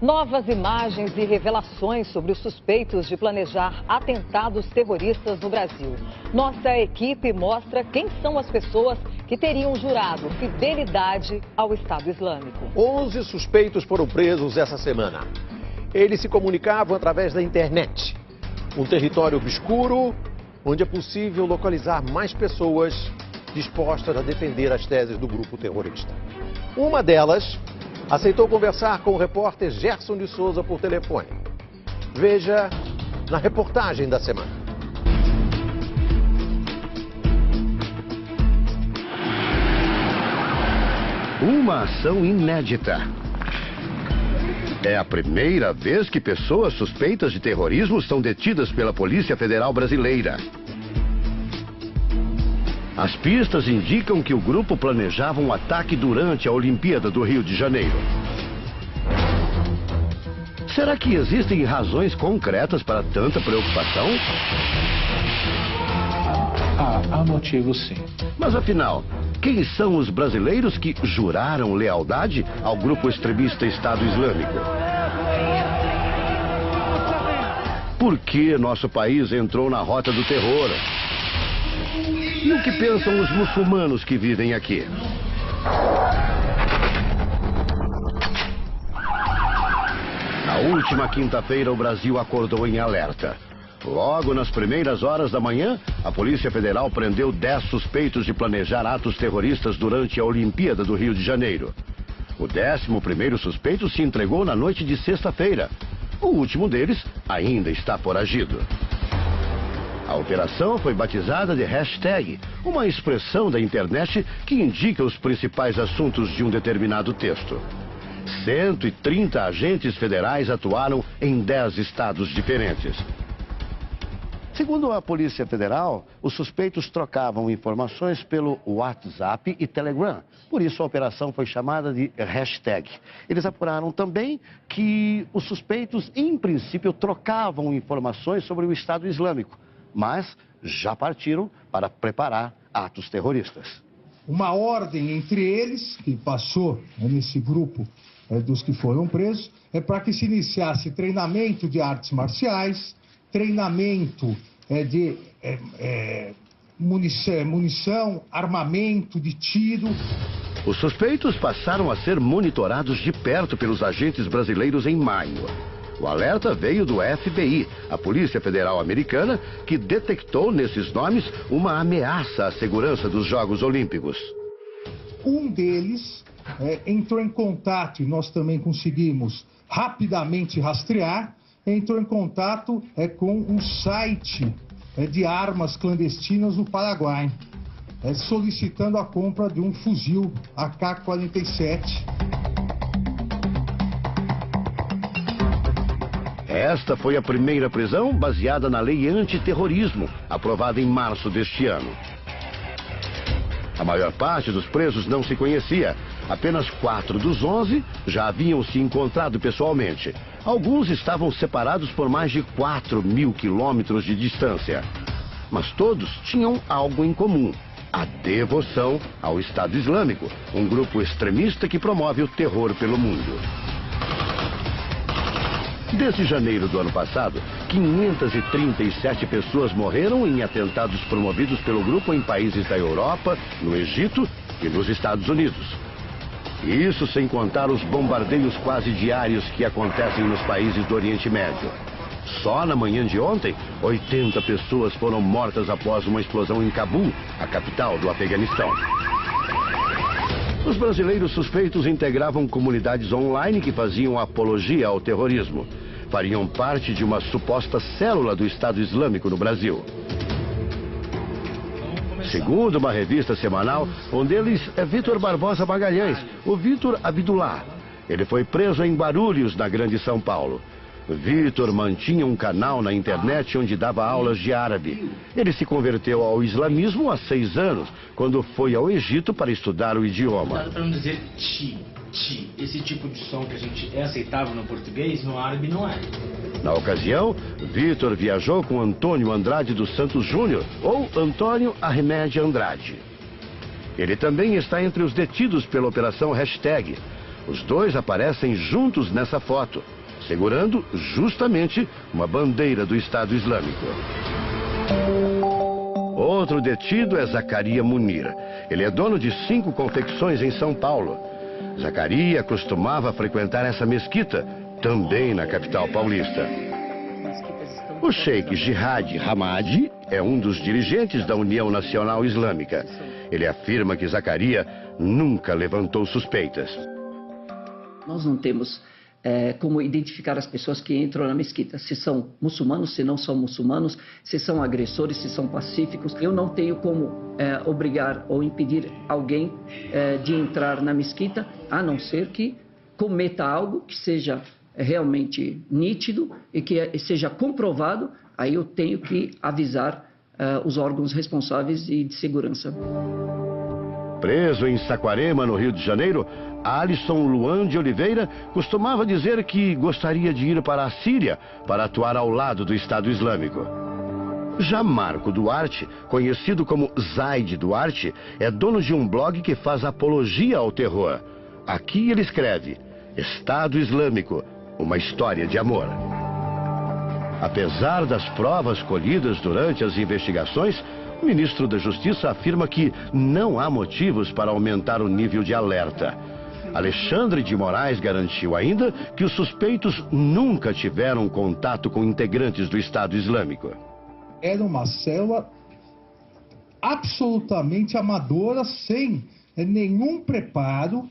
Novas imagens e revelações sobre os suspeitos de planejar atentados terroristas no Brasil. Nossa equipe mostra quem são as pessoas que teriam jurado fidelidade ao Estado Islâmico. 11 suspeitos foram presos essa semana. Eles se comunicavam através da internet. Um território obscuro, onde é possível localizar mais pessoas dispostas a defender as teses do grupo terrorista. Uma delas aceitou conversar com o repórter Gerson de Souza por telefone. Veja na reportagem da semana. Uma ação inédita. É a primeira vez que pessoas suspeitas de terrorismo são detidas pela Polícia Federal Brasileira. As pistas indicam que o grupo planejava um ataque durante a Olimpíada do Rio de Janeiro. Será que existem razões concretas para tanta preocupação? Há motivo, sim. Mas afinal, quem são os brasileiros que juraram lealdade ao grupo extremista Estado Islâmico? Por que nosso país entrou na rota do terror? E o que pensam os muçulmanos que vivem aqui? Na última quinta-feira, o Brasil acordou em alerta. Logo nas primeiras horas da manhã, a Polícia Federal prendeu 10 suspeitos de planejar atos terroristas durante a Olimpíada do Rio de Janeiro. O 11º suspeito se entregou na noite de sexta-feira. O último deles ainda está foragido. A operação foi batizada de hashtag, uma expressão da internet que indica os principais assuntos de um determinado texto. 130 agentes federais atuaram em 10 estados diferentes. Segundo a Polícia Federal, os suspeitos trocavam informações pelo WhatsApp e Telegram. Por isso a operação foi chamada de hashtag. Eles apuraram também que os suspeitos, em princípio, trocavam informações sobre o Estado Islâmico, mas já partiram para preparar atos terroristas. Uma ordem entre eles, que passou nesse grupo dos que foram presos, é para que se iniciasse treinamento de artes marciais, treinamento de munição, armamento de tiro. Os suspeitos passaram a ser monitorados de perto pelos agentes brasileiros em maio. O alerta veio do FBI, a Polícia Federal Americana, que detectou nesses nomes uma ameaça à segurança dos Jogos Olímpicos. Um deles entrou em contato, e nós também conseguimos rapidamente rastrear, entrou em contato com um site de armas clandestinas no Paraguai, solicitando a compra de um fuzil AK-47. Esta foi a primeira prisão baseada na lei antiterrorismo, aprovada em março deste ano. A maior parte dos presos não se conhecia. Apenas 4 dos 11 já haviam se encontrado pessoalmente. Alguns estavam separados por mais de 4.000 quilômetros de distância. Mas todos tinham algo em comum: a devoção ao Estado Islâmico, um grupo extremista que promove o terror pelo mundo. Desde janeiro do ano passado, 537 pessoas morreram em atentados promovidos pelo grupo em países da Europa, no Egito e nos Estados Unidos. Isso sem contar os bombardeios quase diários que acontecem nos países do Oriente Médio. Só na manhã de ontem, 80 pessoas foram mortas após uma explosão em Cabul, a capital do Afeganistão. Os brasileiros suspeitos integravam comunidades online que faziam apologia ao terrorismo. Fariam parte de uma suposta célula do Estado Islâmico no Brasil. Segundo uma revista semanal, um deles é Vitor Barbosa Magalhães, o Vitor Abdullah. Ele foi preso em Guarulhos, na Grande São Paulo. Vitor mantinha um canal na internet onde dava aulas de árabe. Ele se converteu ao islamismo há 6 anos, quando foi ao Egito para estudar o idioma. Para não dizer ti. Esse tipo de som que a gente é aceitável no português, no árabe não é. Na ocasião, Vitor viajou com Antônio Andrade dos Santos Júnior, ou Antônio Arremédio Andrade. Ele também está entre os detidos pela operação hashtag. Os dois aparecem juntos nessa foto, segurando justamente uma bandeira do Estado Islâmico. Outro detido é Zacaria Munir. Ele é dono de 5 confecções em São Paulo. Zacaria costumava frequentar essa mesquita, também na capital paulista. O sheik Jihad Hamadi é um dos dirigentes da União Nacional Islâmica. Ele afirma que Zacaria nunca levantou suspeitas. Nós não temos como identificar as pessoas que entram na mesquita, se são muçulmanos, se não são muçulmanos, se são agressores, se são pacíficos. Eu não tenho como obrigar ou impedir alguém de entrar na mesquita, a não ser que cometa algo que seja realmente nítido e que seja comprovado. Aí eu tenho que avisar os órgãos responsáveis e de segurança. Preso em Saquarema, no Rio de Janeiro, Alisson Luan de Oliveira costumava dizer que gostaria de ir para a Síria para atuar ao lado do Estado Islâmico. Já Marco Duarte, conhecido como Zaid Duarte, é dono de um blog que faz apologia ao terror. Aqui ele escreve: Estado Islâmico, uma história de amor. Apesar das provas colhidas durante as investigações, o ministro da Justiça afirma que não há motivos para aumentar o nível de alerta. Alexandre de Moraes garantiu ainda que os suspeitos nunca tiveram contato com integrantes do Estado Islâmico. Era uma célula absolutamente amadora, sem nenhum preparo.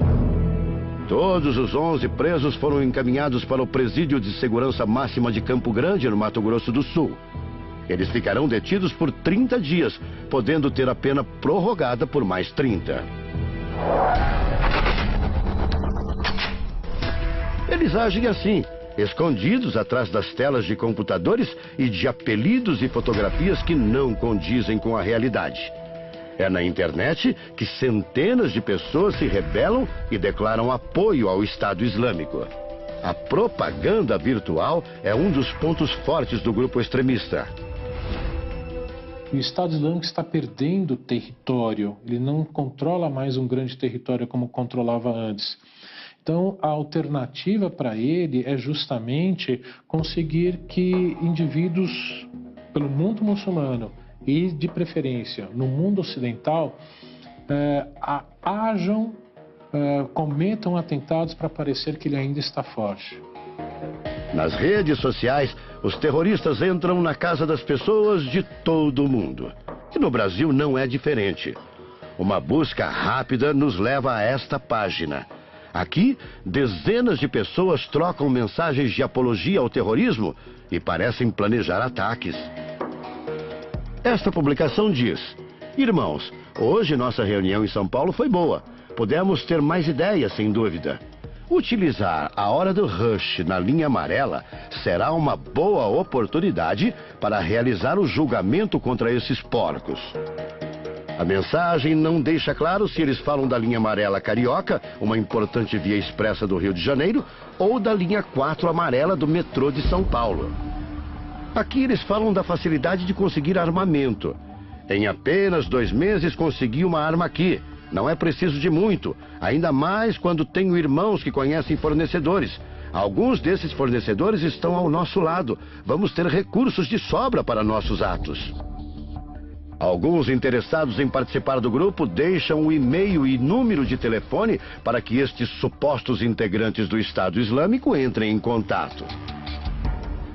Todos os 11 presos foram encaminhados para o Presídio de Segurança Máxima de Campo Grande, no Mato Grosso do Sul. Eles ficarão detidos por 30 dias, podendo ter a pena prorrogada por mais 30. Eles agem assim, escondidos atrás das telas de computadores e de apelidos e fotografias que não condizem com a realidade. É na internet que centenas de pessoas se rebelam e declaram apoio ao Estado Islâmico. A propaganda virtual é um dos pontos fortes do grupo extremista. O Estado Islâmico está perdendo território, ele não controla mais um grande território como controlava antes. Então, a alternativa para ele é justamente conseguir que indivíduos pelo mundo muçulmano e, de preferência, no mundo ocidental, cometam atentados para parecer que ele ainda está forte. Nas redes sociais, os terroristas entram na casa das pessoas de todo o mundo. E no Brasil não é diferente. Uma busca rápida nos leva a esta página. Aqui, dezenas de pessoas trocam mensagens de apologia ao terrorismo e parecem planejar ataques. Esta publicação diz: Irmãos, hoje nossa reunião em São Paulo foi boa. Pudemos ter mais ideias, sem dúvida. Utilizar a hora do rush na linha amarela será uma boa oportunidade para realizar o julgamento contra esses porcos. A mensagem não deixa claro se eles falam da linha amarela carioca, uma importante via expressa do Rio de Janeiro, ou da linha 4 amarela do metrô de São Paulo. Aqui eles falam da facilidade de conseguir armamento. Em apenas 2 meses consegui uma arma aqui. Não é preciso de muito, ainda mais quando tenho irmãos que conhecem fornecedores. Alguns desses fornecedores estão ao nosso lado. Vamos ter recursos de sobra para nossos atos. Alguns interessados em participar do grupo deixam o e-mail e número de telefone para que estes supostos integrantes do Estado Islâmico entrem em contato.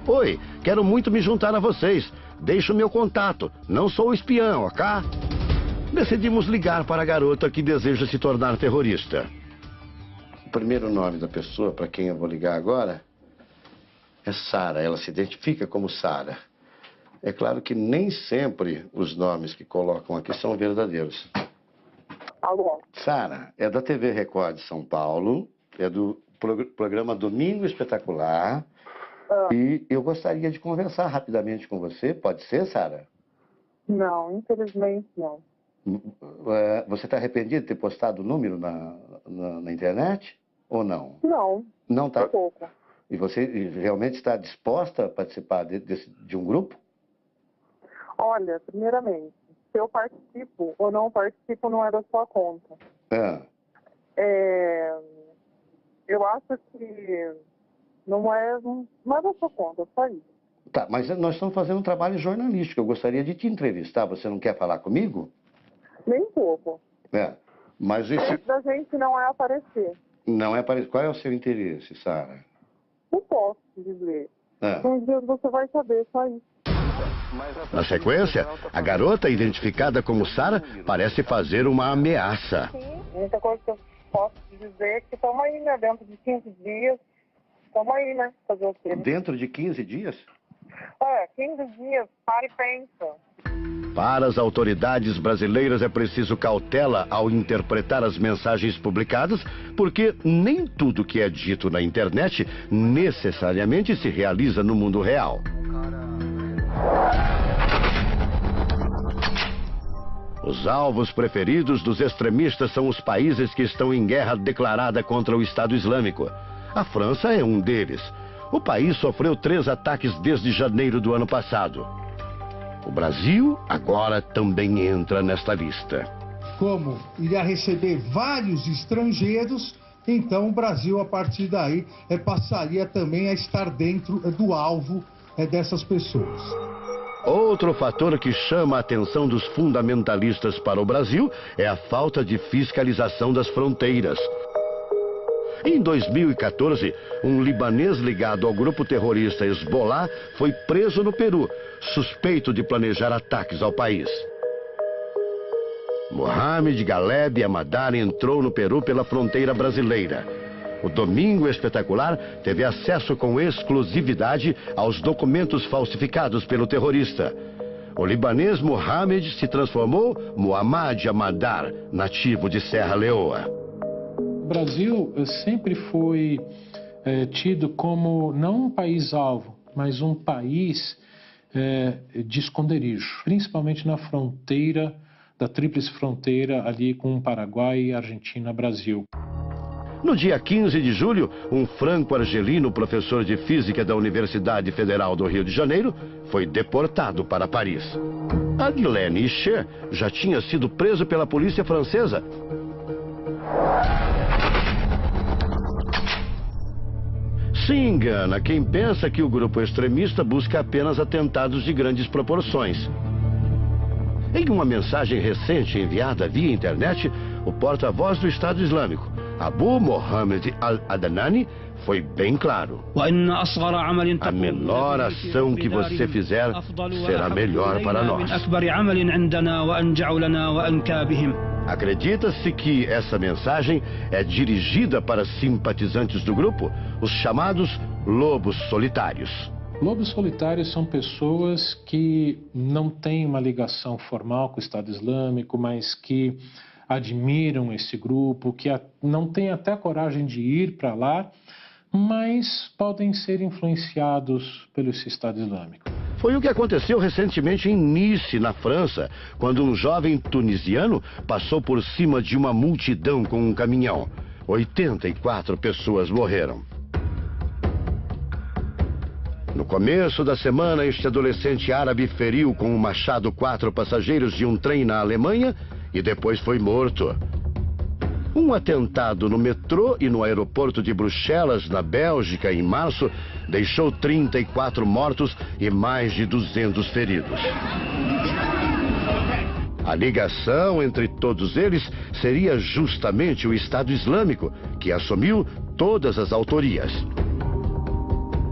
Oi, quero muito me juntar a vocês. Deixo meu contato. Não sou espião, ok? Decidimos ligar para a garota que deseja se tornar terrorista. O primeiro nome da pessoa para quem eu vou ligar agora é Sara. Ela se identifica como Sara. É claro que nem sempre os nomes que colocam aqui são verdadeiros. Alô? Sara, é da TV Record de São Paulo, é do programa Domingo Espetacular. E eu gostaria de conversar rapidamente com você. Pode ser, Sara? Não, infelizmente não. Você está arrependido de ter postado o número na internet? Ou não? Não. Não está? Pouco. E você realmente está disposta a participar de um grupo? Olha, primeiramente, se eu participo ou não participo não é da sua conta. Eu acho que não é da sua conta, só isso. Tá, mas nós estamos fazendo um trabalho jornalístico. Eu gostaria de te entrevistar. Você não quer falar comigo? Nem pouco. É, mas esse... Da gente não é aparecer. Não é para... Qual é o seu interesse, Sara? Não posso dizer. Um dia você vai saber, só isso. Na sequência, a garota, identificada como Sara, parece fazer uma ameaça. Sim, a única coisa que eu posso dizer é que estamos aí, né? Dentro de 15 dias. Estamos aí, né? Fazer o quê? Dentro de 15 dias? 15 dias. Para e pensa. Para as autoridades brasileiras é preciso cautela ao interpretar as mensagens publicadas, porque nem tudo que é dito na internet necessariamente se realiza no mundo real. Os alvos preferidos dos extremistas são os países que estão em guerra declarada contra o Estado Islâmico. A França é um deles. O país sofreu 3 ataques desde janeiro do ano passado. O Brasil agora também entra nesta lista. Como iria receber vários estrangeiros, então o Brasil, a partir daí, passaria também a estar dentro do alvo dessas pessoas. Outro fator que chama a atenção dos fundamentalistas para o Brasil é a falta de fiscalização das fronteiras. Em 2014, um libanês ligado ao grupo terrorista Hezbollah foi preso no Peru, suspeito de planejar ataques ao país. Mohamed Galeb Amadar entrou no Peru pela fronteira brasileira. O Domingo Espetacular teve acesso com exclusividade aos documentos falsificados pelo terrorista. O libanês Mohamed se transformou Muhammad Amadar, nativo de Serra Leoa. O Brasil sempre foi tido como não um país-alvo, mas um país de esconderijo, principalmente na fronteira, da tríplice fronteira ali com o Paraguai e Argentina-Brasil. No dia 15 de julho, um franco-argelino professor de física da Universidade Federal do Rio de Janeiro foi deportado para Paris. Adlène Icher já tinha sido preso pela polícia francesa. Se engana quem pensa que o grupo extremista busca apenas atentados de grandes proporções. Em uma mensagem recente enviada via internet, o porta-voz do Estado Islâmico, Abu Mohamed al-Adnani, foi bem claro. A menor ação que você fizer será melhor para nós. Acredita-se que essa mensagem é dirigida para simpatizantes do grupo, os chamados lobos solitários. Lobos solitários são pessoas que não têm uma ligação formal com o Estado Islâmico, mas que admiram esse grupo, que não têm até coragem de ir para lá, mas podem ser influenciados pelo Estado Islâmico. Foi o que aconteceu recentemente em Nice, na França, quando um jovem tunisiano passou por cima de uma multidão com um caminhão. 84 pessoas morreram. No começo da semana, este adolescente árabe feriu com um machado 4 passageiros de um trem na Alemanha e depois foi morto. Um atentado no metrô e no aeroporto de Bruxelas, na Bélgica, em março, deixou 34 mortos e mais de 200 feridos. A ligação entre todos eles seria justamente o Estado Islâmico, que assumiu todas as autorias.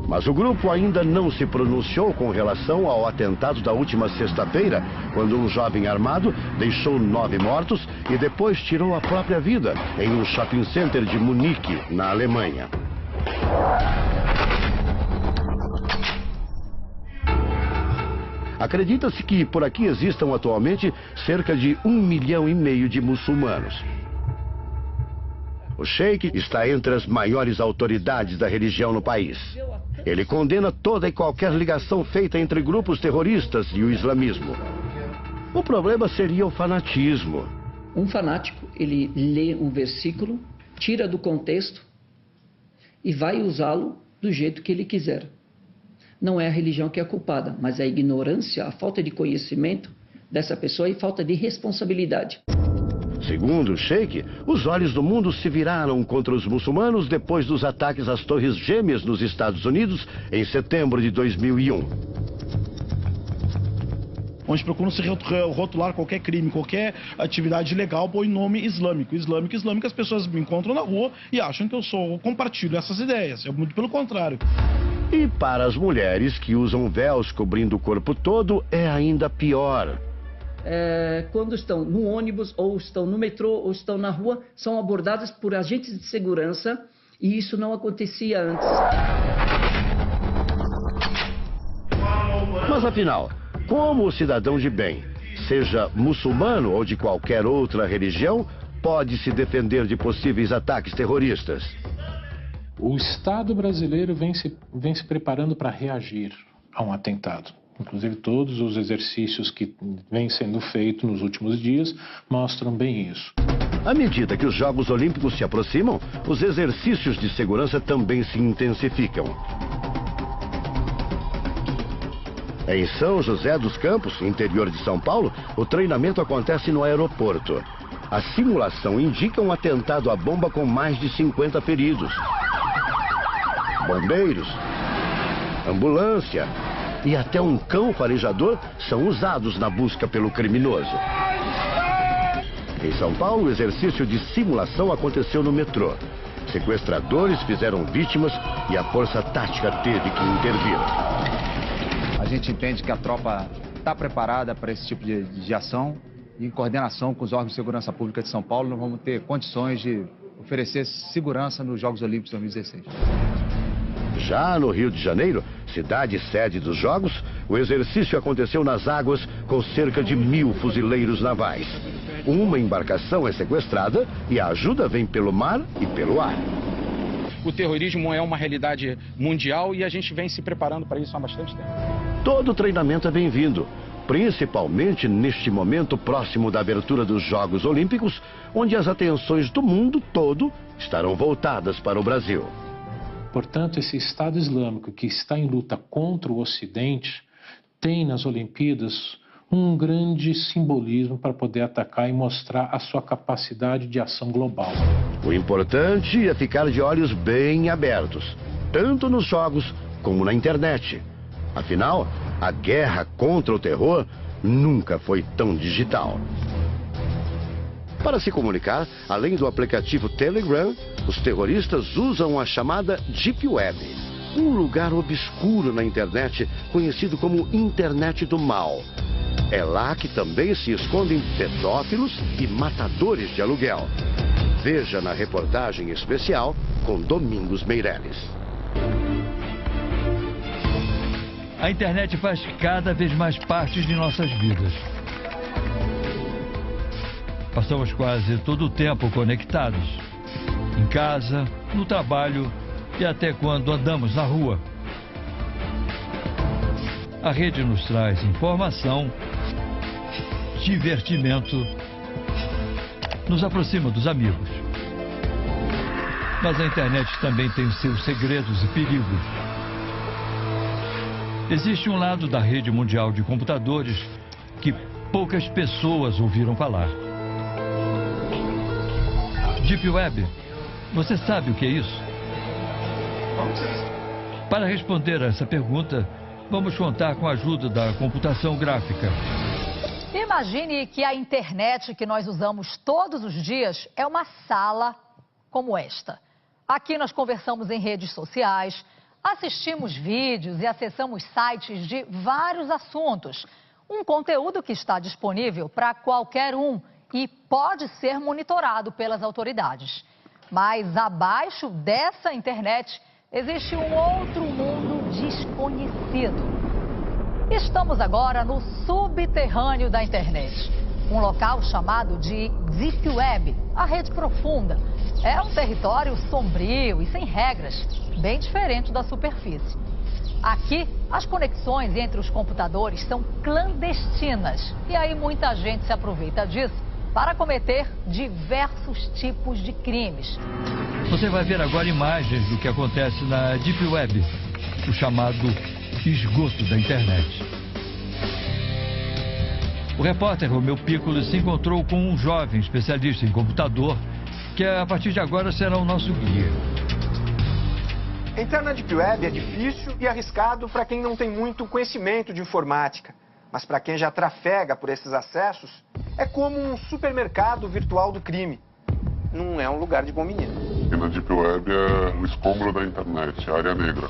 Mas o grupo ainda não se pronunciou com relação ao atentado da última sexta-feira, quando um jovem armado deixou 9 mortos e depois tirou a própria vida em um shopping center de Munique, na Alemanha. Acredita-se que por aqui existam atualmente cerca de 1,5 milhão de muçulmanos. O sheik está entre as maiores autoridades da religião no país. Ele condena toda e qualquer ligação feita entre grupos terroristas e o islamismo. O problema seria o fanatismo. Um fanático, ele lê um versículo, tira do contexto e vai usá-lo do jeito que ele quiser. Não é a religião que é culpada, mas a ignorância, a falta de conhecimento dessa pessoa e falta de responsabilidade. Segundo o Sheikh, os olhos do mundo se viraram contra os muçulmanos depois dos ataques às Torres Gêmeas nos Estados Unidos em setembro de 2001. Onde procuram se rotular qualquer crime, qualquer atividade ilegal, põe nome islâmico. Islâmico, as pessoas me encontram na rua e acham que eu compartilho essas ideias. É muito pelo contrário. E para as mulheres que usam véus cobrindo o corpo todo, é ainda pior. Quando estão no ônibus, ou estão no metrô, ou estão na rua, são abordadas por agentes de segurança, e isso não acontecia antes. Mas afinal, como o cidadão de bem, seja muçulmano ou de qualquer outra religião, pode se defender de possíveis ataques terroristas? O Estado brasileiro vem se preparando para reagir a um atentado. Inclusive, todos os exercícios que vêm sendo feitos nos últimos dias mostram bem isso. À medida que os Jogos Olímpicos se aproximam, os exercícios de segurança também se intensificam. Em São José dos Campos, interior de São Paulo, o treinamento acontece no aeroporto. A simulação indica um atentado à bomba com mais de 50 feridos. Bombeiros, ambulância e até um cão farejador são usados na busca pelo criminoso. Em São Paulo, o exercício de simulação aconteceu no metrô. Sequestradores fizeram vítimas e a força tática teve que intervir. A gente entende que a tropa está preparada para esse tipo de ação e em coordenação com os órgãos de segurança pública de São Paulo, nós vamos ter condições de oferecer segurança nos Jogos Olímpicos 2016. Já no Rio de Janeiro, cidade sede dos Jogos, o exercício aconteceu nas águas com cerca de 1000 fuzileiros navais. Uma embarcação é sequestrada e a ajuda vem pelo mar e pelo ar. O terrorismo é uma realidade mundial e a gente vem se preparando para isso há bastante tempo. Todo treinamento é bem-vindo, principalmente neste momento próximo da abertura dos Jogos Olímpicos, onde as atenções do mundo todo estarão voltadas para o Brasil. Portanto, esse Estado Islâmico que está em luta contra o Ocidente tem nas Olimpíadas um grande simbolismo para poder atacar e mostrar a sua capacidade de ação global. O importante é ficar de olhos bem abertos, tanto nos jogos como na internet. Afinal, a guerra contra o terror nunca foi tão digital. Para se comunicar, além do aplicativo Telegram, os terroristas usam a chamada Deep Web, um lugar obscuro na internet conhecido como Internet do Mal. É lá que também se escondem pedófilos e matadores de aluguel. Veja na reportagem especial com Domingos Meireles. A internet faz cada vez mais parte de nossas vidas. Passamos quase todo o tempo conectados. Em casa, no trabalho e até quando andamos na rua. A rede nos traz informação, divertimento, nos aproxima dos amigos. Mas a internet também tem os seus segredos e perigos. Existe um lado da rede mundial de computadores que poucas pessoas ouviram falar. Deep Web, você sabe o que é isso? Para responder a essa pergunta, vamos contar com a ajuda da computação gráfica. Imagine que a internet que nós usamos todos os dias é uma sala como esta. Aqui nós conversamos em redes sociais, assistimos vídeos e acessamos sites de vários assuntos. Um conteúdo que está disponível para qualquer um e pode ser monitorado pelas autoridades. Mas abaixo dessa internet existe um outro mundo desconhecido. Estamos agora no subterrâneo da internet, um local chamado de Deep Web, a rede profunda. É um território sombrio e sem regras, bem diferente da superfície. Aqui, as conexões entre os computadores são clandestinas e aí muita gente se aproveita disso para cometer diversos tipos de crimes. Você vai ver agora imagens do que acontece na Deep Web, o chamado esgoto da internet. O repórter Romeu Piccolo se encontrou com um jovem especialista em computador que a partir de agora será o nosso guia. Entrar na Deep Web é difícil e arriscado para quem não tem muito conhecimento de informática. Mas para quem já trafega por esses acessos, é como um supermercado virtual do crime. Não é um lugar de bom menino. E na Deep Web é o escombro da internet, a área negra.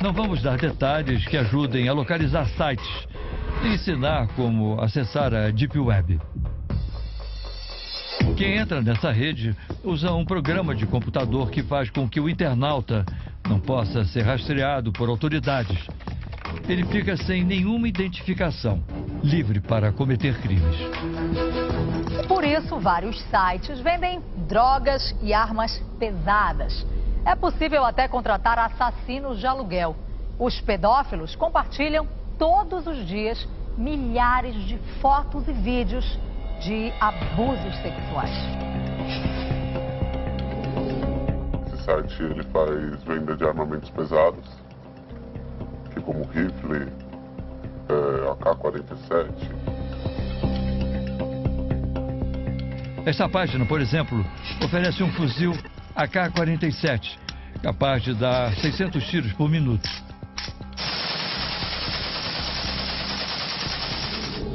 Não vamos dar detalhes que ajudem a localizar sites e ensinar como acessar a Deep Web. Quem entra nessa rede usa um programa de computador que faz com que o internauta não possa ser rastreado por autoridades. Ele fica sem nenhuma identificação, livre para cometer crimes. Por isso, vários sites vendem drogas e armas pesadas. É possível até contratar assassinos de aluguel. Os pedófilos compartilham todos os dias milhares de fotos e vídeos de abusos sexuais. Esse site ele faz venda de armamentos pesados, que como rifle, AK-47. Esta página, por exemplo, oferece um fuzil AK-47, capaz de dar 600 tiros por minuto.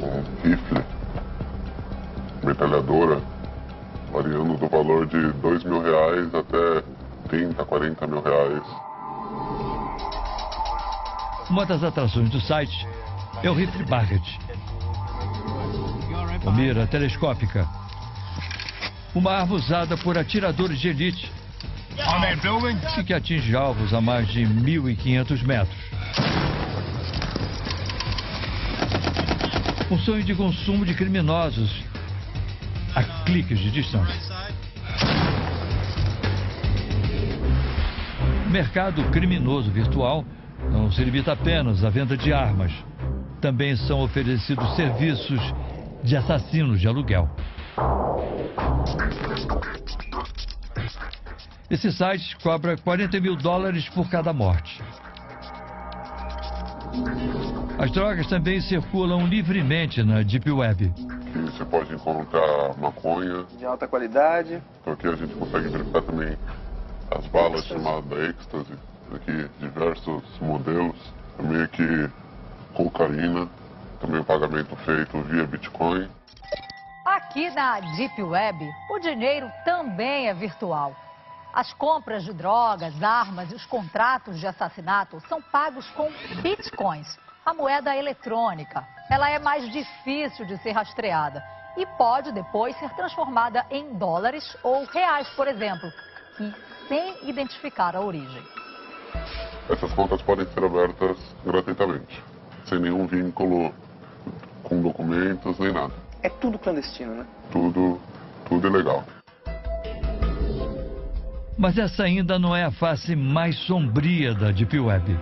Um rifle, metralhadora, variando do valor de R$2.000 até 30, 40 mil reais. Uma das atrações do site é o rifle Barrett, com mira telescópica. Uma arma usada por atiradores de elite e que atinge alvos a mais de 1.500 metros. Um sonho de consumo de criminosos a cliques de distância. O mercado criminoso virtual não se limita apenas à venda de armas. Também são oferecidos serviços de assassinos de aluguel. Esse site cobra $40 mil por cada morte. As drogas também circulam livremente na Deep Web. Aqui você pode encontrar maconha de alta qualidade. Então aqui a gente consegue verificar também as balas chamadas êxtase. Aqui diversos modelos. Também aqui cocaína. Também o pagamento feito via Bitcoin. Aqui na Deep Web, o dinheiro também é virtual. As compras de drogas, armas e os contratos de assassinato são pagos com bitcoins, a moeda eletrônica. Ela é mais difícil de ser rastreada e pode depois ser transformada em dólares ou reais, por exemplo, sem identificar a origem. Essas contas podem ser abertas gratuitamente, sem nenhum vínculo com documentos nem nada. É tudo clandestino, né? Tudo ilegal. Mas essa ainda não é a face mais sombria da Deep Web.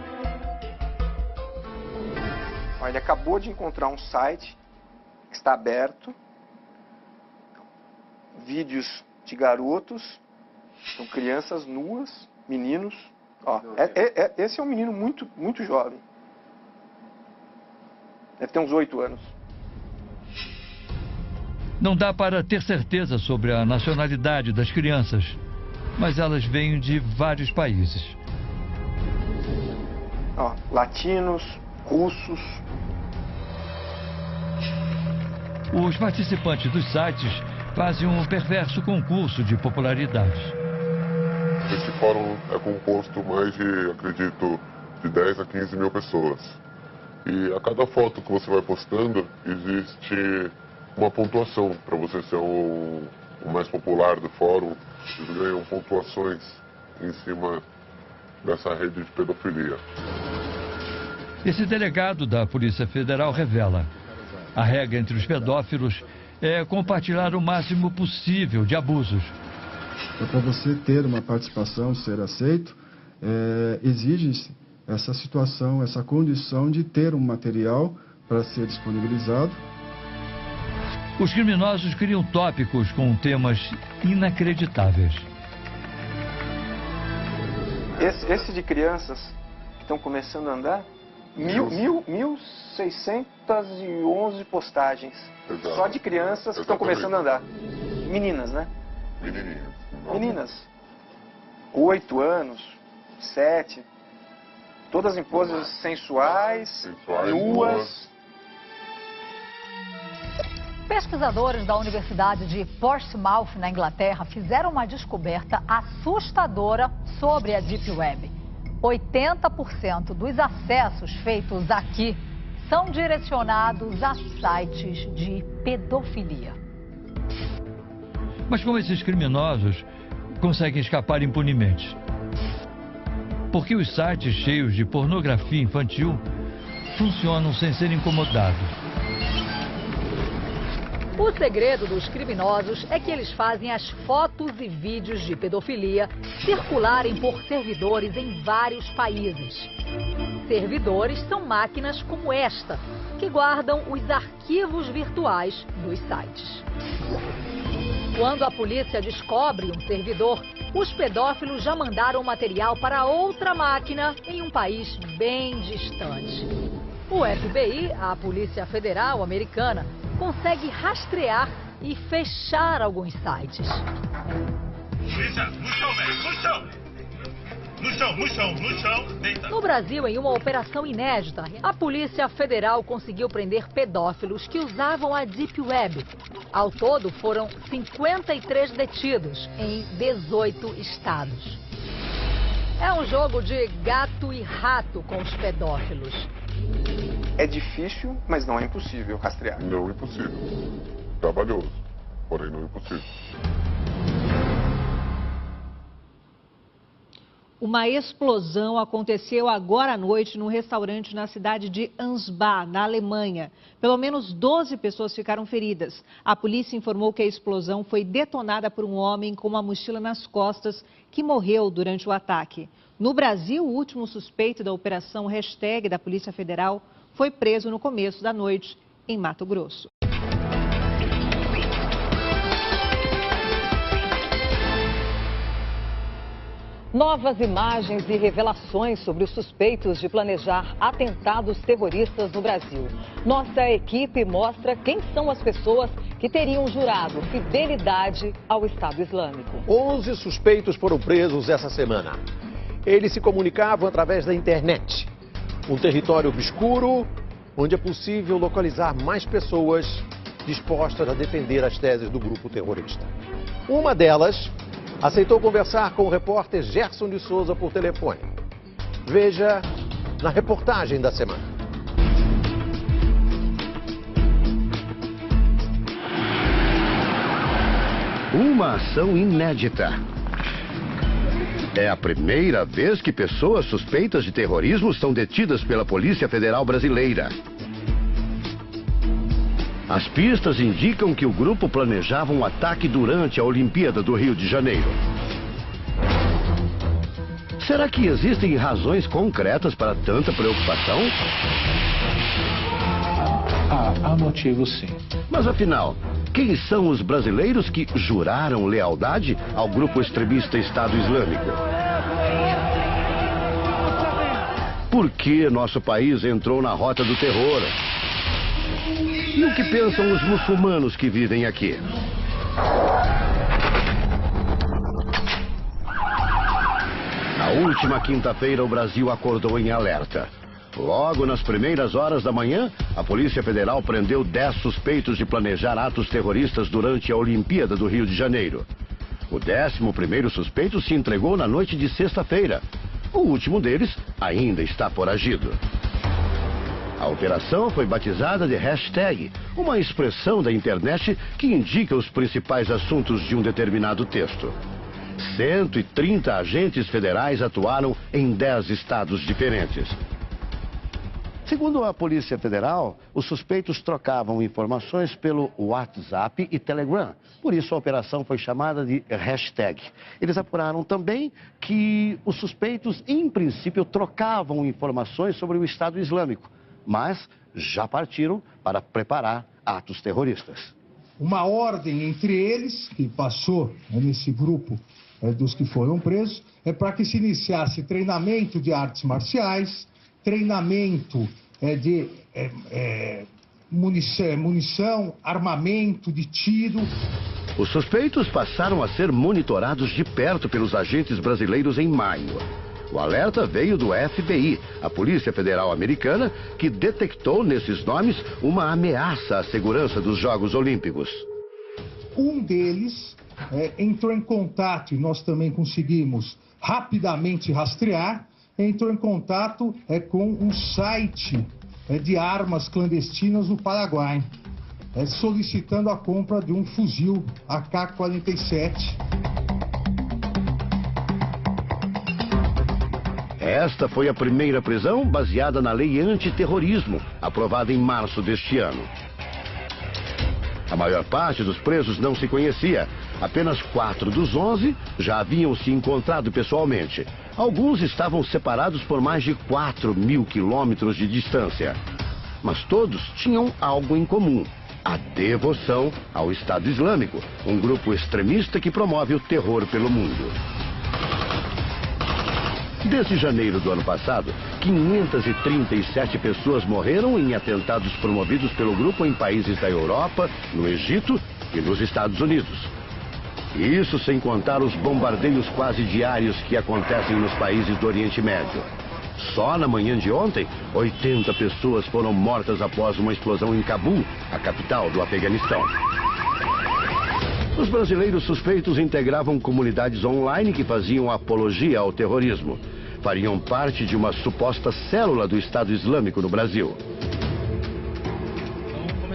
Ele acabou de encontrar um site que está aberto, vídeos de garotos, são crianças nuas, meninos. Ó, esse é um menino muito jovem. Deve ter uns 8 anos. Não dá para ter certeza sobre a nacionalidade das crianças, mas elas vêm de vários países. Ó, latinos, russos. Os participantes dos sites fazem um perverso concurso de popularidade. Esse fórum é composto mais de, acredito, de 10 a 15 mil pessoas. E a cada foto que você vai postando, existe uma pontuação para você ser o mais popular do fórum. Eles ganham pontuações em cima dessa rede de pedofilia. Esse delegado da Polícia Federal revela: a regra entre os pedófilos é compartilhar o máximo possível de abusos. Para você ter uma participação, ser aceito, exige essa situação, essa condição de ter um material para ser disponibilizado. Os criminosos criam tópicos com temas inacreditáveis. Esse de crianças que estão começando a andar, 1.611 postagens. Exato. Só de crianças que estão começando a andar. Meninas, né? Menininhas. Meninas. 8 anos, 7. Todas em poses sensuais, nuas. Pesquisadores da Universidade de Portsmouth, na Inglaterra, fizeram uma descoberta assustadora sobre a Deep Web. 80% dos acessos feitos aqui são direcionados a sites de pedofilia. Mas como esses criminosos conseguem escapar impunemente? Porque os sites cheios de pornografia infantil funcionam sem ser incomodados. O segredo dos criminosos é que eles fazem as fotos e vídeos de pedofilia circularem por servidores em vários países. Servidores são máquinas como esta, que guardam os arquivos virtuais dos sites. Quando a polícia descobre um servidor, os pedófilos já mandaram o material para outra máquina em um país bem distante. O FBI, a Polícia Federal Americana, consegue rastrear e fechar alguns sites. Polícia, no chão, velho, no chão! No chão, deita. No Brasil, em uma operação inédita, a Polícia Federal conseguiu prender pedófilos que usavam a Deep Web. Ao todo, foram 53 detidos em 18 estados. É um jogo de gato e rato com os pedófilos. É difícil, mas não é impossível rastrear. Não é impossível. Trabalhoso, porém não é impossível. Uma explosão aconteceu agora à noite num restaurante na cidade de Ansbach, na Alemanha. Pelo menos 12 pessoas ficaram feridas. A polícia informou que a explosão foi detonada por um homem com uma mochila nas costas que morreu durante o ataque. No Brasil, o último suspeito da operação Hashtag da Polícia Federal foi preso no começo da noite em Mato Grosso. Novas imagens e revelações sobre os suspeitos de planejar atentados terroristas no Brasil. Nossa equipe mostra quem são as pessoas que teriam jurado fidelidade ao Estado Islâmico. 11 suspeitos foram presos essa semana. Eles se comunicavam através da internet. Um território obscuro, onde é possível localizar mais pessoas dispostas a defender as teses do grupo terrorista. Uma delas aceitou conversar com o repórter Gerson de Souza por telefone. Veja na reportagem da semana. Uma ação inédita. É a primeira vez que pessoas suspeitas de terrorismo são detidas pela Polícia Federal Brasileira. As pistas indicam que o grupo planejava um ataque durante a Olimpíada do Rio de Janeiro. Será que existem razões concretas para tanta preocupação? Há motivos, sim. Mas afinal, quem são os brasileiros que juraram lealdade ao grupo extremista Estado Islâmico? Por que nosso país entrou na rota do terror? E o que pensam os muçulmanos que vivem aqui? Na última quinta-feira, o Brasil acordou em alerta. Logo nas primeiras horas da manhã, a Polícia Federal prendeu 10 suspeitos de planejar atos terroristas durante a Olimpíada do Rio de Janeiro. O 11º suspeito se entregou na noite de sexta-feira. O último deles ainda está foragido. A operação foi batizada de Hashtag, uma expressão da internet que indica os principais assuntos de um determinado texto. 130 agentes federais atuaram em 10 estados diferentes. Segundo a Polícia Federal, os suspeitos trocavam informações pelo WhatsApp e Telegram. Por isso, a operação foi chamada de Hashtag. Eles apuraram também que os suspeitos, em princípio, trocavam informações sobre o Estado Islâmico, mas já partiram para preparar atos terroristas. Uma ordem entre eles, que passou nesse grupo dos que foram presos, é para que se iniciasse treinamento de artes marciais, treinamento de munição, armamento de tiro. Os suspeitos passaram a ser monitorados de perto pelos agentes brasileiros em maio. O alerta veio do FBI, a Polícia Federal Americana, que detectou nesses nomes uma ameaça à segurança dos Jogos Olímpicos. Um deles entrou em contato, e nós também conseguimos rapidamente rastrear, entrou em contato com um site de armas clandestinas no Paraguai, solicitando a compra de um fuzil AK-47. Esta foi a primeira prisão baseada na lei antiterrorismo, aprovada em março deste ano. A maior parte dos presos não se conhecia. Apenas 4 dos 11 já haviam se encontrado pessoalmente. Alguns estavam separados por mais de 4.000 quilômetros de distância. Mas todos tinham algo em comum: a devoção ao Estado Islâmico, um grupo extremista que promove o terror pelo mundo. Desde janeiro do ano passado, 537 pessoas morreram em atentados promovidos pelo grupo em países da Europa, no Egito e nos Estados Unidos. Isso sem contar os bombardeios quase diários que acontecem nos países do Oriente Médio. Só na manhã de ontem, 80 pessoas foram mortas após uma explosão em Cabul, a capital do Afeganistão. Os brasileiros suspeitos integravam comunidades online que faziam apologia ao terrorismo. Fariam parte de uma suposta célula do Estado Islâmico no Brasil.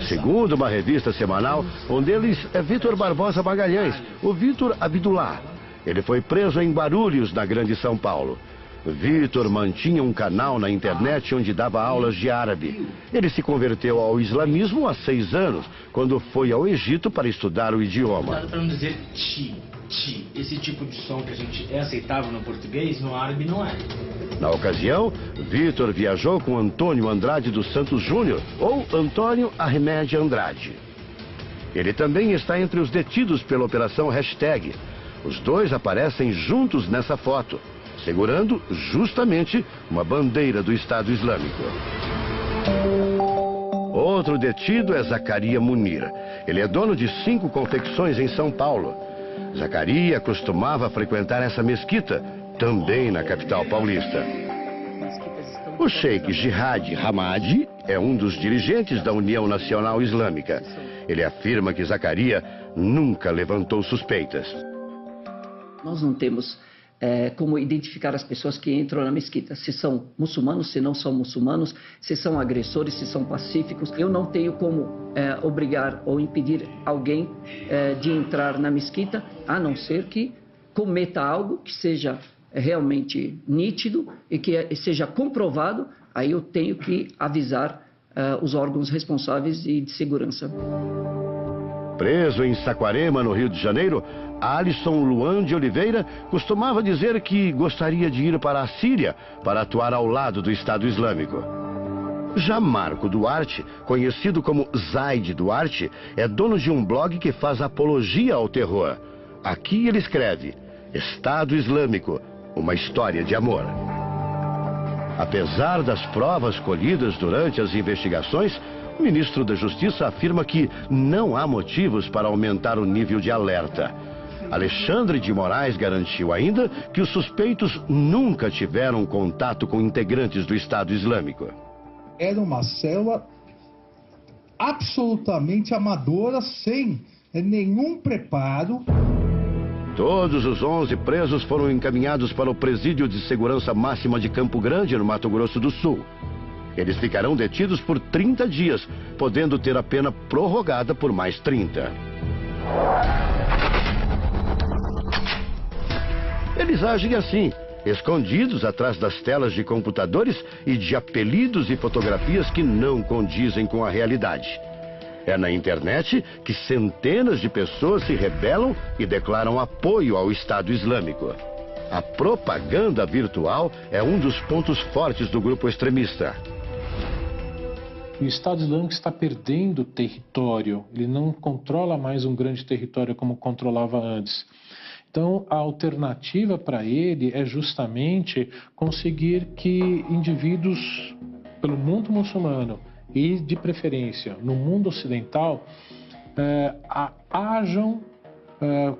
Segundo uma revista semanal, um deles é Vitor Barbosa Magalhães, o Vitor Abdullah. Ele foi preso em Guarulhos, na Grande São Paulo. Vitor mantinha um canal na internet onde dava aulas de árabe. Ele se converteu ao islamismo há 6 anos, quando foi ao Egito para estudar o idioma. Cuidado para não dizer ti. Esse tipo de som que a gente é aceitável no português, no árabe não é. Na ocasião, Vitor viajou com Antônio Andrade dos Santos Júnior, ou Antônio Arremédio Andrade. Ele também está entre os detidos pela operação Hashtag. Os dois aparecem juntos nessa foto, segurando justamente uma bandeira do Estado Islâmico. Outro detido é Zacaria Munir. Ele é dono de 5 confecções em São Paulo. Zacaria costumava frequentar essa mesquita, também na capital paulista. O sheik Jihad Hamadi é um dos dirigentes da União Nacional Islâmica. Ele afirma que Zacaria nunca levantou suspeitas. Nós não temos como identificar as pessoas que entram na mesquita, se são muçulmanos, se não são muçulmanos, se são agressores, se são pacíficos. Eu não tenho como obrigar ou impedir alguém de entrar na mesquita, a não ser que cometa algo que seja realmente nítido e que seja comprovado. Aí eu tenho que avisar os órgãos responsáveis e de segurança. Preso em Saquarema, no Rio de Janeiro, Alisson Luan de Oliveira costumava dizer que gostaria de ir para a Síria para atuar ao lado do Estado Islâmico. Já Marco Duarte, conhecido como Zaid Duarte, é dono de um blog que faz apologia ao terror. Aqui ele escreve: Estado Islâmico, uma história de amor. Apesar das provas colhidas durante as investigações, o ministro da Justiça afirma que não há motivos para aumentar o nível de alerta. Alexandre de Moraes garantiu ainda que os suspeitos nunca tiveram contato com integrantes do Estado Islâmico. Era uma célula absolutamente amadora, sem nenhum preparo. Todos os 11 presos foram encaminhados para o Presídio de Segurança Máxima de Campo Grande, no Mato Grosso do Sul. Eles ficarão detidos por 30 dias, podendo ter a pena prorrogada por mais 30. Eles agem assim, escondidos atrás das telas de computadores e de apelidos e fotografias que não condizem com a realidade. É na internet que centenas de pessoas se rebelam e declaram apoio ao Estado Islâmico. A propaganda virtual é um dos pontos fortes do grupo extremista. O Estado Islâmico está perdendo território, ele não controla mais um grande território como controlava antes. Então, a alternativa para ele é justamente conseguir que indivíduos pelo mundo muçulmano e, de preferência, no mundo ocidental,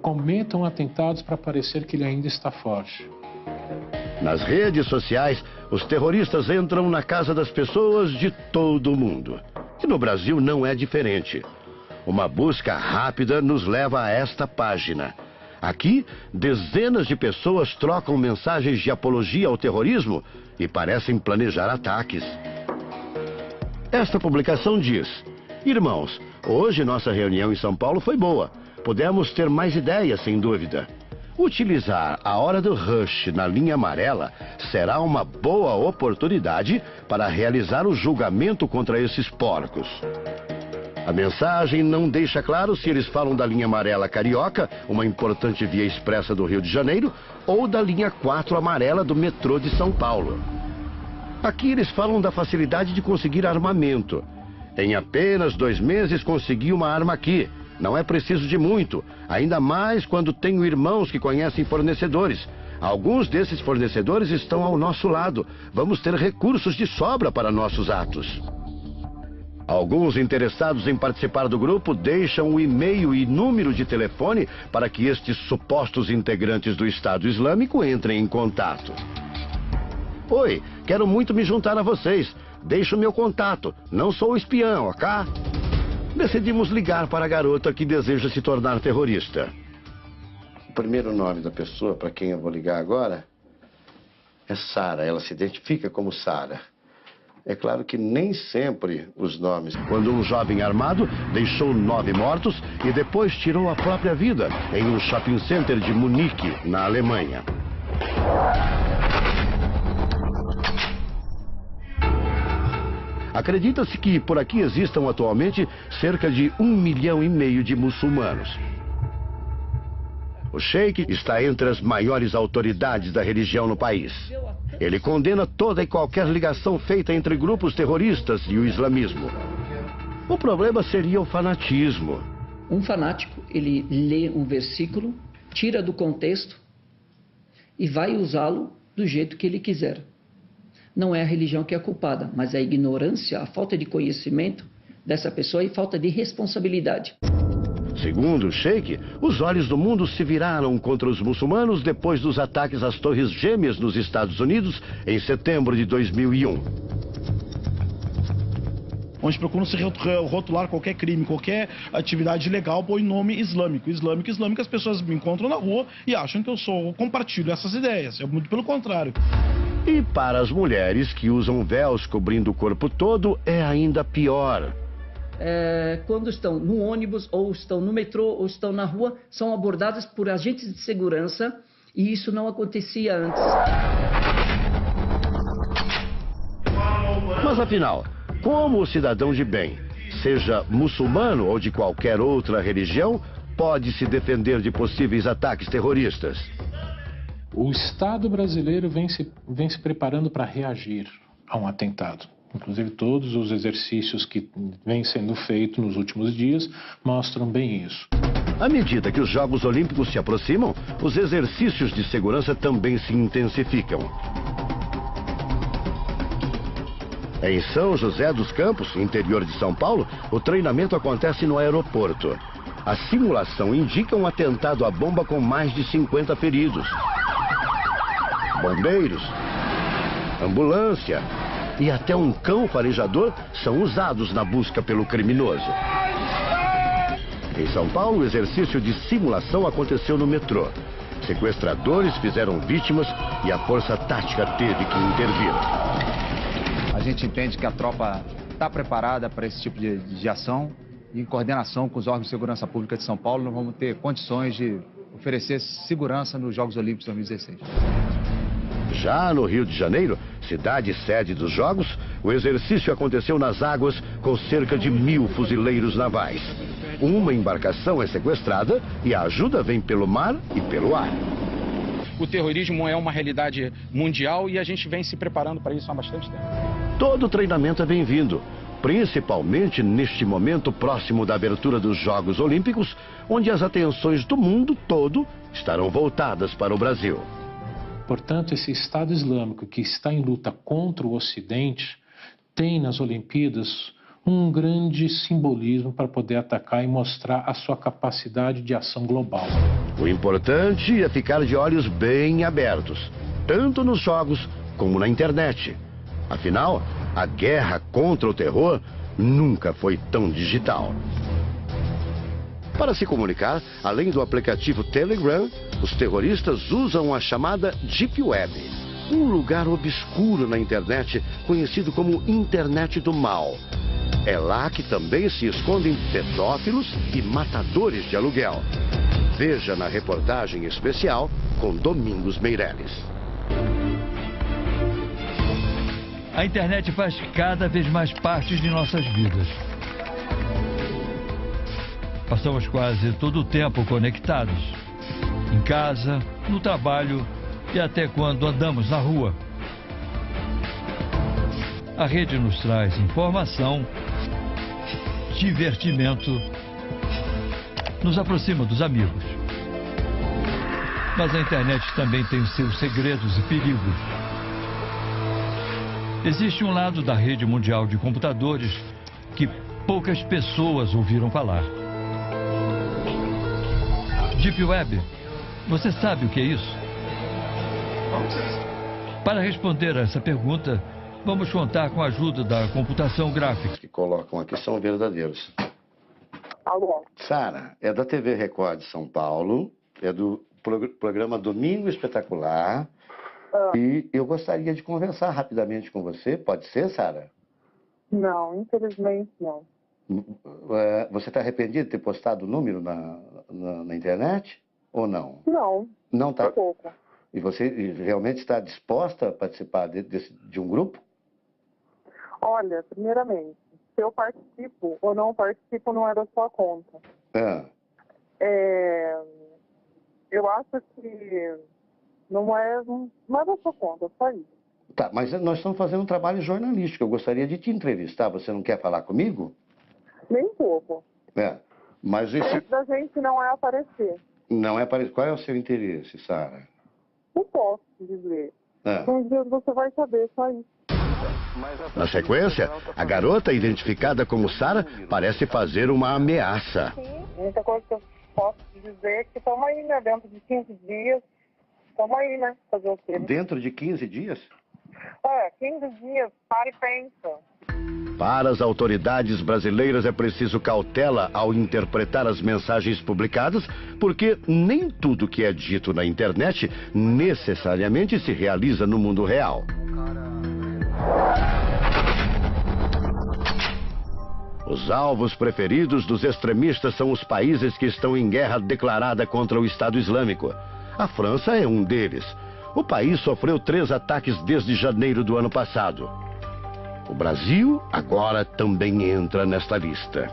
cometam atentados para parecer que ele ainda está forte. Nas redes sociais, os terroristas entram na casa das pessoas de todo o mundo. E no Brasil não é diferente. Uma busca rápida nos leva a esta página. Aqui, dezenas de pessoas trocam mensagens de apologia ao terrorismo e parecem planejar ataques. Esta publicação diz: irmãos, hoje nossa reunião em São Paulo foi boa. Pudemos ter mais ideias, sem dúvida. Utilizar a hora do rush na linha amarela será uma boa oportunidade para realizar o julgamento contra esses porcos. A mensagem não deixa claro se eles falam da linha amarela carioca, uma importante via expressa do Rio de Janeiro, ou da linha 4 amarela do metrô de São Paulo. Aqui eles falam da facilidade de conseguir armamento. Em apenas 2 meses consegui uma arma aqui. Não é preciso de muito, ainda mais quando tenho irmãos que conhecem fornecedores. Alguns desses fornecedores estão ao nosso lado. Vamos ter recursos de sobra para nossos atos. Alguns interessados em participar do grupo deixam o e-mail e número de telefone para que estes supostos integrantes do Estado Islâmico entrem em contato. Oi, quero muito me juntar a vocês. Deixo o meu contato. Não sou espião, ok? Decidimos ligar para a garota que deseja se tornar terrorista. O primeiro nome da pessoa para quem eu vou ligar agora é Sara. Ela se identifica como Sara. É claro que nem sempre os nomes. Quando um jovem armado deixou 9 mortos e depois tirou a própria vida em um shopping center de Munique, na Alemanha. Acredita-se que por aqui existam atualmente cerca de 1,5 milhão de muçulmanos. O sheik está entre as maiores autoridades da religião no país. Ele condena toda e qualquer ligação feita entre grupos terroristas e o islamismo. O problema seria o fanatismo. Um fanático, ele lê um versículo, tira do contexto e vai usá-lo do jeito que ele quiser. Não é a religião que é culpada, mas é a ignorância, a falta de conhecimento dessa pessoa e falta de responsabilidade. Segundo o sheik, os olhos do mundo se viraram contra os muçulmanos depois dos ataques às Torres Gêmeas nos Estados Unidos em setembro de 2001. Onde procuram se rotular qualquer crime, qualquer atividade ilegal, põe nome islâmico. Islâmico, as pessoas me encontram na rua e acham que eu compartilho essas ideias. É muito pelo contrário. E para as mulheres que usam véus cobrindo o corpo todo, é ainda pior. Quando estão no ônibus, ou estão no metrô, ou estão na rua, são abordadas por agentes de segurança e isso não acontecia antes. Mas afinal, como o cidadão de bem, seja muçulmano ou de qualquer outra religião, pode se defender de possíveis ataques terroristas? O Estado brasileiro vem se preparando para reagir a um atentado. Inclusive, todos os exercícios que vêm sendo feitos nos últimos dias mostram bem isso. À medida que os Jogos Olímpicos se aproximam, os exercícios de segurança também se intensificam. Em São José dos Campos, interior de São Paulo, o treinamento acontece no aeroporto. A simulação indica um atentado à bomba com mais de 50 feridos. Bombeiros, ambulância e até um cão farejador são usados na busca pelo criminoso. Em São Paulo, o exercício de simulação aconteceu no metrô. Sequestradores fizeram vítimas e a força tática teve que intervir. A gente entende que a tropa está preparada para esse tipo de ação. Em coordenação com os órgãos de segurança pública de São Paulo, nós vamos ter condições de oferecer segurança nos Jogos Olímpicos 2016. Já no Rio de Janeiro, cidade sede dos Jogos, o exercício aconteceu nas águas com cerca de 1.000 fuzileiros navais. Uma embarcação é sequestrada e a ajuda vem pelo mar e pelo ar. O terrorismo é uma realidade mundial e a gente vem se preparando para isso há bastante tempo. Todo treinamento é bem-vindo. Principalmente neste momento próximo da abertura dos Jogos Olímpicos, onde as atenções do mundo todo estarão voltadas para o Brasil. Portanto, esse Estado Islâmico que está em luta contra o Ocidente tem nas Olimpíadas um grande simbolismo para poder atacar e mostrar a sua capacidade de ação global. O importante é ficar de olhos bem abertos, tanto nos jogos como na internet. Afinal, a guerra contra o terror nunca foi tão digital. Para se comunicar, além do aplicativo Telegram, os terroristas usam a chamada Deep Web, um lugar obscuro na internet conhecido como Internet do Mal. É lá que também se escondem pedófilos e matadores de aluguel. Veja na reportagem especial com Domingos Meirelles. A internet faz cada vez mais parte de nossas vidas. Passamos quase todo o tempo conectados. Em casa, no trabalho e até quando andamos na rua. A rede nos traz informação, divertimento, nos aproxima dos amigos. Mas a internet também tem os seus segredos e perigos. Existe um lado da rede mundial de computadores que poucas pessoas ouviram falar. Deep Web, você sabe o que é isso? Para responder a essa pergunta, vamos contar com a ajuda da computação gráfica. Que colocam aqui são verdadeiros. Alô? Sara, é da TV Record de São Paulo, é do programa Domingo Espetacular. E eu gostaria de conversar rapidamente com você. Pode ser, Sara? Não, infelizmente não. Você está arrependido de ter postado o número na internet? Ou não? Não. Não está? Pouco. E você realmente está disposta a participar de um grupo? Olha, primeiramente, se eu participo ou não participo não é da sua conta. Eu acho que não é da sua conta, só isso. Tá, mas nós estamos fazendo um trabalho jornalístico. Eu gostaria de te entrevistar. Você não quer falar comigo? Nem pouco. Mas o interesse da gente não é aparecer. Não é aparecer. Qual é o seu interesse, Sara? Não posso dizer. Um dia você vai saber, só isso. Na sequência, a garota, identificada como Sara, parece fazer uma ameaça. Sim, muita coisa que eu posso dizer é que estamos aí, né? Dentro de 15 dias. Estamos aí, né? Fazer o quê? Dentro de 15 dias? 15 dias. Para e pensa. Para as autoridades brasileiras é preciso cautela ao interpretar as mensagens publicadas, porque nem tudo que é dito na internet necessariamente se realiza no mundo real. Os alvos preferidos dos extremistas são os países que estão em guerra declarada contra o Estado Islâmico. A França é um deles. O país sofreu 3 ataques desde janeiro do ano passado. O Brasil agora também entra nesta lista.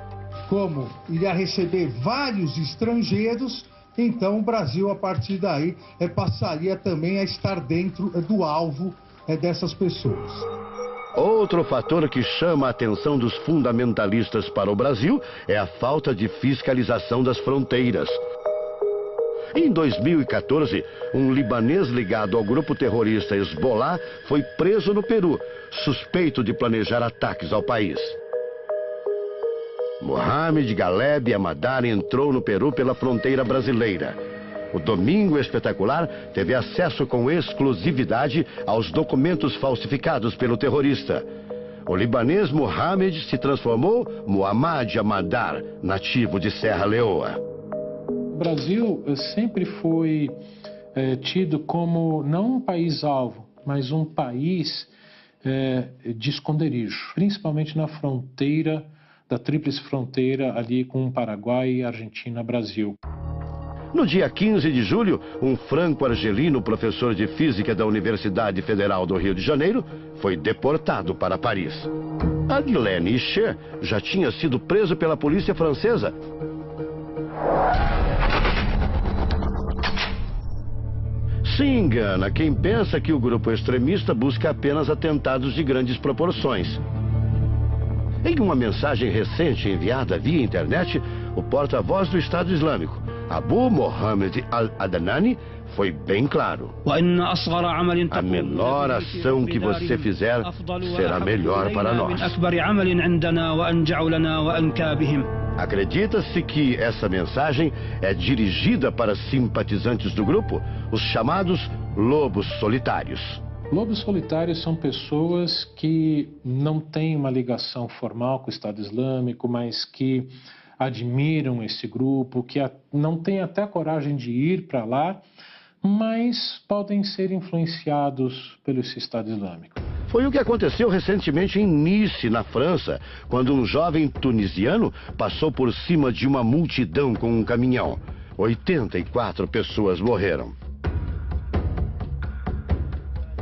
Como iria receber vários estrangeiros, então o Brasil, a partir daí, passaria também a estar dentro do alvo dessas pessoas. Outro fator que chama a atenção dos fundamentalistas para o Brasil é a falta de fiscalização das fronteiras. Em 2014, um libanês ligado ao grupo terrorista Hezbollah foi preso no Peru, suspeito de planejar ataques ao país. Mohamed Galeb Amadar entrou no Peru pela fronteira brasileira. O Domingo Espetacular teve acesso com exclusividade aos documentos falsificados pelo terrorista. O libanês Mohamed se transformou Muhammad Amadar, nativo de Serra Leoa. O Brasil sempre foi tido como não um país-alvo, mas um país de esconderijo, principalmente na fronteira, da tríplice fronteira ali com o Paraguai, Argentina, Brasil. No dia 15 de julho, um franco-argelino professor de física da Universidade Federal do Rio de Janeiro foi deportado para Paris. Adlène Icher já tinha sido preso pela polícia francesa. Se engana quem pensa que o grupo extremista busca apenas atentados de grandes proporções. Em uma mensagem recente enviada via internet, o porta-voz do Estado Islâmico, Abu Mohammed al-Adnani, foi bem claro. A menor ação que você fizer será melhor para nós. Acredita-se que essa mensagem é dirigida para simpatizantes do grupo, os chamados lobos solitários. Lobos solitários são pessoas que não têm uma ligação formal com o Estado Islâmico, mas que admiram esse grupo, que não têm até coragem de ir para lá, mas podem ser influenciados pelo Estado Islâmico. Foi o que aconteceu recentemente em Nice, na França, quando um jovem tunisiano passou por cima de uma multidão com um caminhão. 84 pessoas morreram.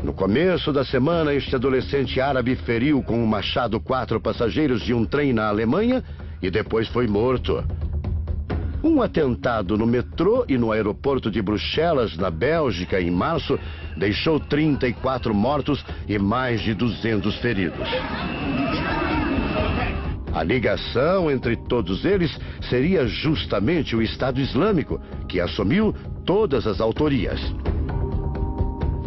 No começo da semana, este adolescente árabe feriu com um machado 4 passageiros de um trem na Alemanha e depois foi morto. Um atentado no metrô e no aeroporto de Bruxelas, na Bélgica, em março, deixou 34 mortos e mais de 200 feridos. A ligação entre todos eles seria justamente o Estado Islâmico, que assumiu todas as autorias.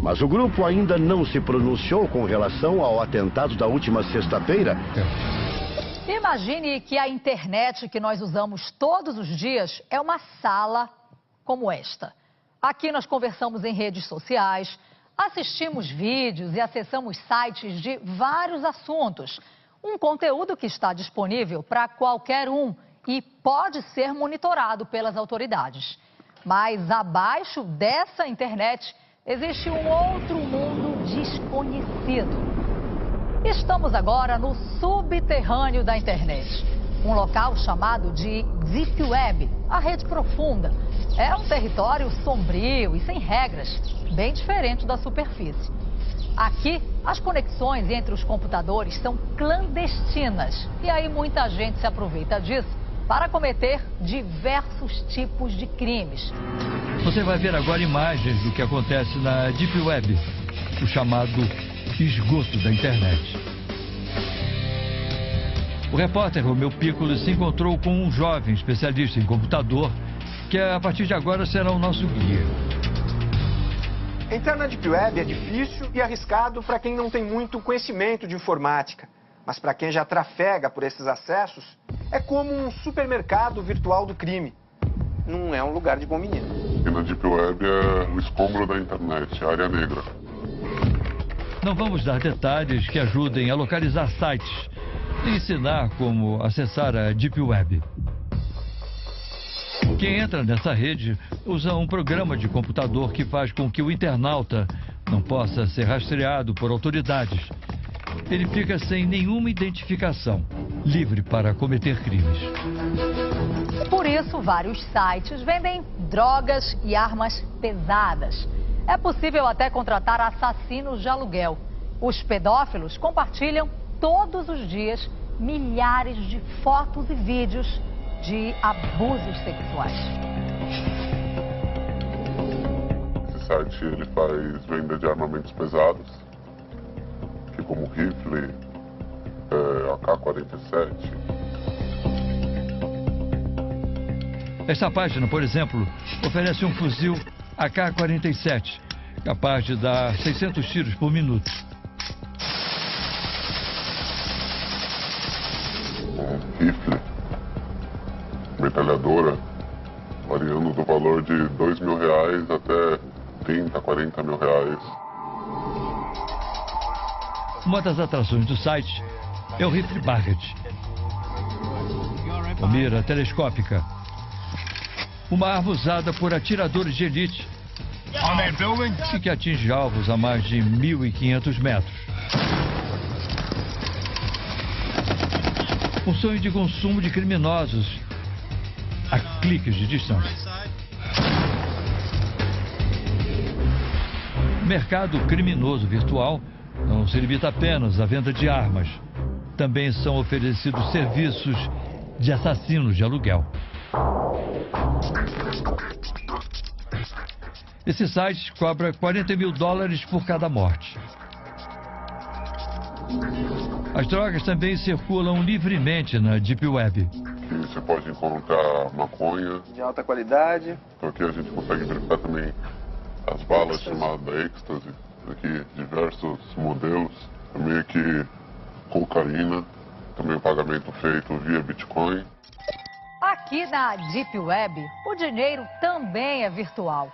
Mas o grupo ainda não se pronunciou com relação ao atentado da última sexta-feira. Imagine que a internet que nós usamos todos os dias é uma sala como esta. Aqui nós conversamos em redes sociais, assistimos vídeos e acessamos sites de vários assuntos. Um conteúdo que está disponível para qualquer um e pode ser monitorado pelas autoridades. Mas abaixo dessa internet existe um outro mundo desconhecido. Estamos agora no subterrâneo da internet, um local chamado de Deep Web, a rede profunda. É um território sombrio e sem regras, bem diferente da superfície. Aqui, as conexões entre os computadores são clandestinas e aí muita gente se aproveita disso para cometer diversos tipos de crimes. Você vai ver agora imagens do que acontece na Deep Web, o chamado esgoto da internet. O repórter Romeu Piccolo se encontrou com um jovem especialista em computador que a partir de agora será o nosso guia. Entrar na Deep Web é difícil e arriscado para quem não tem muito conhecimento de informática. Mas para quem já trafega por esses acessos, é como um supermercado virtual do crime. Não é um lugar de bom menino. E na Deep Web é o escombro da internet, a área negra. Não vamos dar detalhes que ajudem a localizar sites e ensinar como acessar a Deep Web. Quem entra nessa rede usa um programa de computador que faz com que o internauta não possa ser rastreado por autoridades. Ele fica sem nenhuma identificação, livre para cometer crimes. Por isso, vários sites vendem drogas e armas pesadas. É possível até contratar assassinos de aluguel. Os pedófilos compartilham todos os dias milhares de fotos e vídeos de abusos sexuais. Esse site ele faz venda de armamentos pesados, que como rifle, AK-47. Esta página, por exemplo, oferece um fuzil AK-47, capaz de dar 600 tiros por minuto. Um rifle, metralhadora, variando do valor de R$2.000 até 30, 40 mil reais. Uma das atrações do site é o rifle Barrett, com mira telescópica. Uma arma usada por atiradores de elite e que atinge alvos a mais de 1.500 metros. Um sonho de consumo de criminosos a cliques de distância. O mercado criminoso virtual não se limita apenas à venda de armas. Também são oferecidos serviços de assassinos de aluguel. Esse site cobra $40 mil por cada morte. As drogas também circulam livremente na Deep Web. você pode encontrar maconha. De alta qualidade. Então aqui a gente consegue verificar também as balas chamadas Ecstasy. Aqui diversos modelos. Também aqui cocaína. Também o pagamento feito via Bitcoin. Aqui na Deep Web, o dinheiro também é virtual.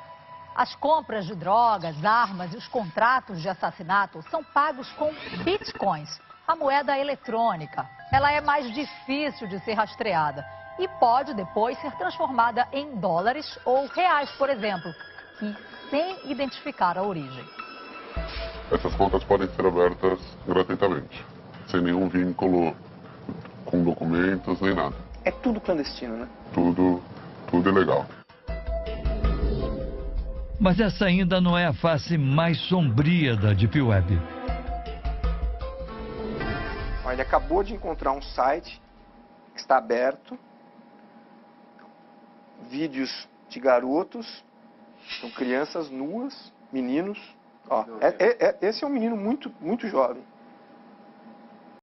As compras de drogas, armas e os contratos de assassinato são pagos com bitcoins, a moeda eletrônica. Ela é mais difícil de ser rastreada e pode depois ser transformada em dólares ou reais, por exemplo, e sem identificar a origem. Essas contas podem ser abertas gratuitamente, sem nenhum vínculo com documentos nem nada. É tudo clandestino, né? Tudo ilegal. Mas essa ainda não é a face mais sombria da Deep Web. Ele acabou de encontrar um site que está aberto, vídeos de garotos, são crianças nuas, meninos. Ó, esse é um menino muito jovem.